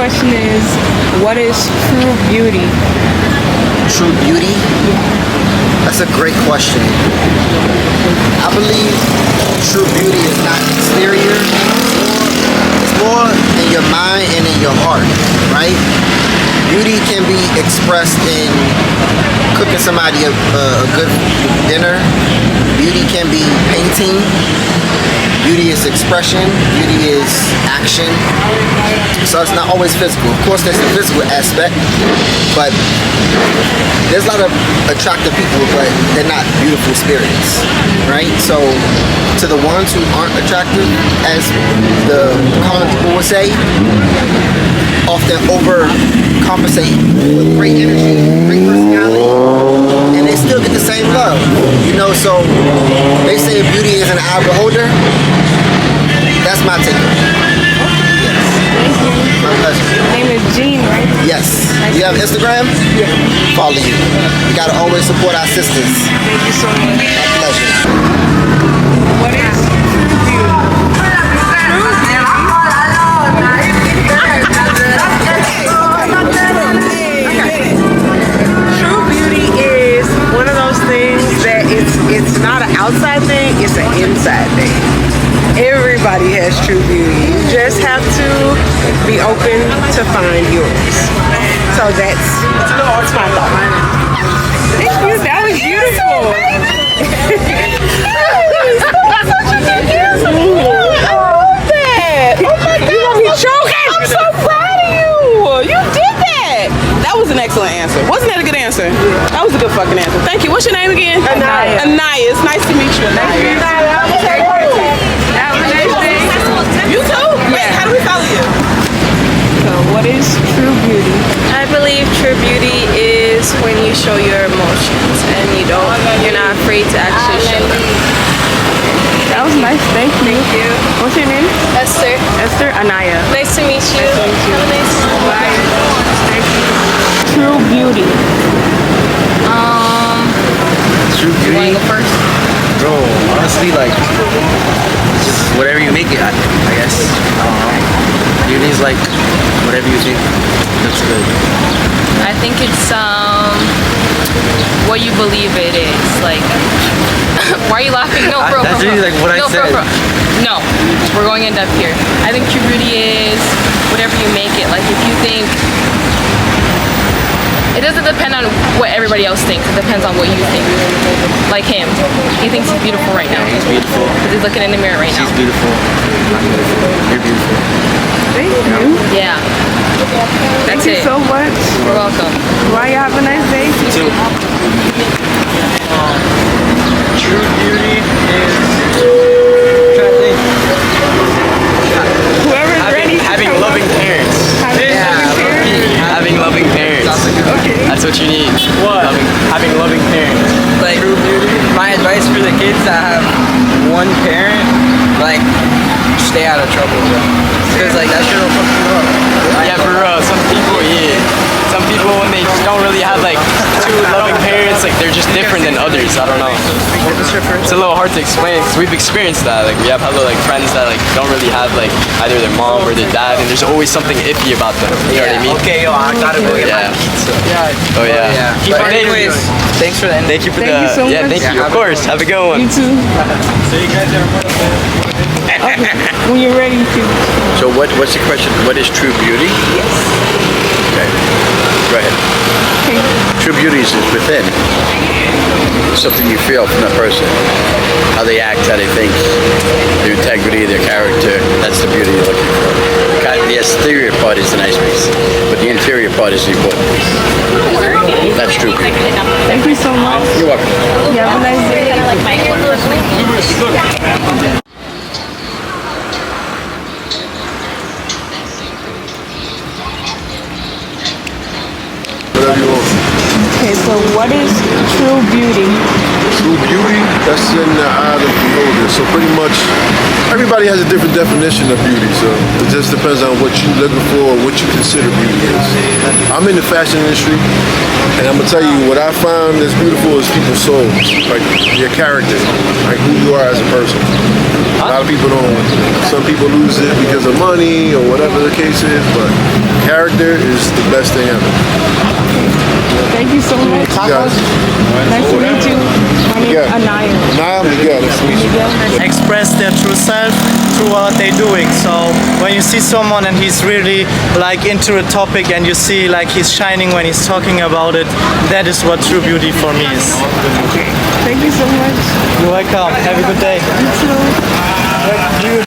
question is, what is true beauty? True beauty? That's a great question. I believe true beauty is not exterior. It's more in your mind and in your heart, right? Beauty can be expressed in cooking somebody a good dinner. Beauty can be painting. Beauty is expression. Beauty is action. So it's not always physical. Of course, there's the physical aspect, but there's a lot of attractive people, but they're not beautiful spirits, right? So to the ones who aren't attractive, as the common people would say, often overcompensate with great energy, great personality, and they still get the same love. You know, so they say beauty is an eye beholder. That's my take. Yes. My pleasure. Your name is Jean, right? Yes. You have Instagram? Yeah. Follow you. We gotta always support our sisters. Thank you so much. My pleasure. What is true beauty? True beauty is one of those things that it's not an outside thing, it's an inside thing. Everybody has true beauty. You just have to be open to find yours. So that's my thought. Thank you. That was beautiful. I'm so proud of you. You did that. That was an excellent answer. Wasn't that a good answer? That was a good fucking answer. Thank you. What's your name again? Anaya. Anaya. It's nice to meet you. Have a nice day. You too? Wait, how do we follow you? So, what is true beauty? I believe true beauty is when you show your emotions and you're not afraid to actually show them. That was nice. Thank you. Thank you. What's your name? Esther, Esther. Anaya. nice to meet you. Nice to meet you. Have a nice Bye. Thank you. True beauty. True You want beauty, to go first? bro. Honestly, like just whatever you make it. I guess. Beauty is like whatever you think looks good. I think it's what you believe it is. Like, why are you laughing? No, bro. That's bro, really bro. like what I no, said. Bro. No, we're going in depth here. I think true beauty is whatever you make it. Like, if you think. It doesn't depend on what everybody else thinks. It depends on what you think. Like him. He thinks he's beautiful right now. She's beautiful. Because he's looking in the mirror right She's now. beautiful. I'm beautiful. You're beautiful. Thank you. Yeah. Thank That's you it. so much. You're welcome. Bye. Have a nice day. You too. True beauty is. I'm trying to think. Whoever's ready. Having loving parents. Having loving parents. Okay. That's what you need. What? Having loving parents. Like, my advice for the kids that have one parent, like, stay out of trouble, bro. Because, like, that shit will fuck you up. Yeah, for real. Some people when they don't really have like two loving parents, like they're just different than others. I don't know. It's a little hard to explain because we've experienced that. Like we have hella like friends that like don't really have like either their mom or their dad, and there's always something iffy about them. You know what I mean? Okay, yo, I gotta go get Yeah. my pizza. Oh yeah. Yeah. But anyways, thanks for the Thank you for Thank you so yeah. much. Thank you. Of course. Have a good one. You too. Okay. When you're ready to. So what's the question? What is true beauty? Yes. Okay. Go ahead. Okay. True beauty is within. It's something you feel from that person. How they act, how they think, their integrity, their character. That's the beauty you're looking for. The exterior part is the nice piece, but the interior part is the important piece. That's true beauty. Thank you so much. You're welcome. You have a nice day. Whatever you want. Okay, so what is true beauty? True beauty, that's in the eye of the beholder. So pretty much, everybody has a different definition of beauty. So it just depends on what you're looking for or what you consider beauty is. I'm in the fashion industry, and I'm gonna tell you what I find is beautiful is people's souls, like your character, like who you are as a person. A lot of people don't. Some people lose it because of money or whatever the case is, but character is the best thing ever. Thank you so much. You got it. Nice to meet you. My name is Yeah. Anaya. Nah, Miguel, nice to meet you. Express their true self through what they're doing. So when you see someone and he's really like into a topic and you see like he's shining when he's talking about it, that is what true beauty for me is. Thank you so much. You're welcome. Have a good day. You too.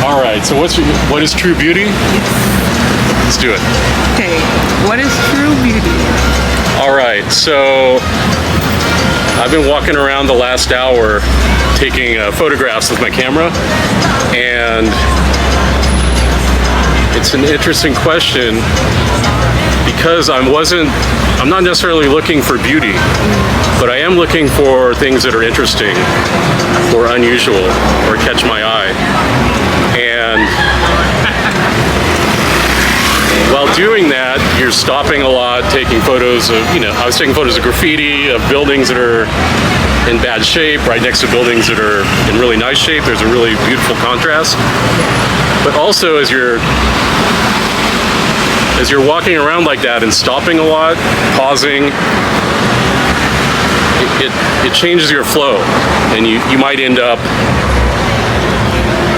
All right, so what is true beauty? Let's do it. Okay, what is true beauty? All right, so I've been walking around the last hour taking photographs with my camera, and it's an interesting question because I'm not necessarily looking for beauty, but I am looking for things that are interesting or unusual or catch my eye. And while doing that, you're stopping a lot, taking photos of, I was taking photos of graffiti, of buildings that are in bad shape, right next to buildings that are in really nice shape. There's a really beautiful contrast. But also as you're walking around like that and stopping a lot, pausing, it changes your flow, and you might end up,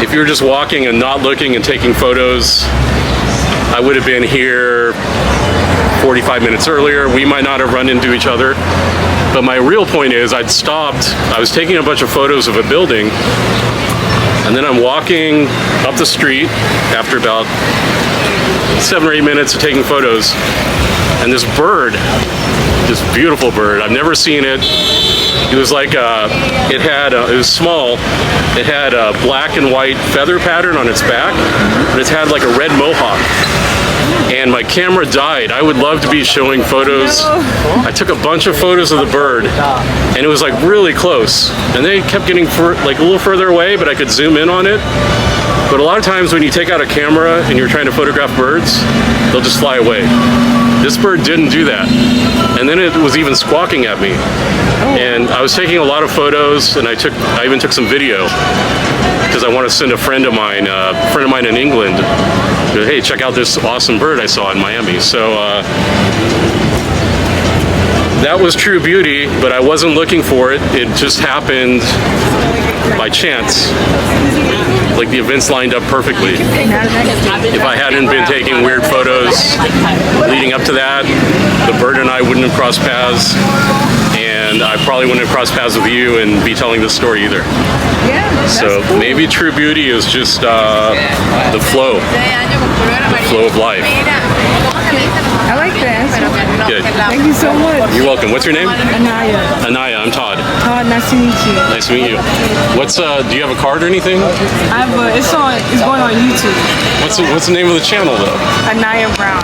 if you're just walking and not looking and taking photos, I would have been here 45 minutes earlier. We might not have run into each other. But my real point is I was taking a bunch of photos of a building, and then I'm walking up the street after about 7 or 8 minutes of taking photos, and this bird, this beautiful bird, I've never seen it. It was like, it was small. It had a black and white feather pattern on its back, but it had like a red mohawk. And my camera died. I would love to be showing photos. I took a bunch of photos of the bird, and it was like really close. And they kept getting like a little further away, but I could zoom in on it. But a lot of times when you take out a camera and you're trying to photograph birds, they'll just fly away. This bird didn't do that. And then it was even squawking at me. And I was taking a lot of photos, and I even took some video because I want to send a friend of mine in England, hey, check out this awesome bird I saw in Miami. So that was true beauty, but I wasn't looking for it. It just happened by chance. Like the events lined up perfectly. If I hadn't been taking weird photos leading up to that, the bird and I wouldn't have crossed paths, and I probably wouldn't have crossed paths with you and be telling this story either. Yeah. So cool. maybe true beauty is just the flow of life. I like the answer. Good. Thank you so much. You're welcome. What's your name? Anaya. Anaya. I'm Todd. Todd, nice to meet you. Nice to meet you. Do you have a card or anything? It's going on YouTube. What's the name of the channel though? Anaya Brown.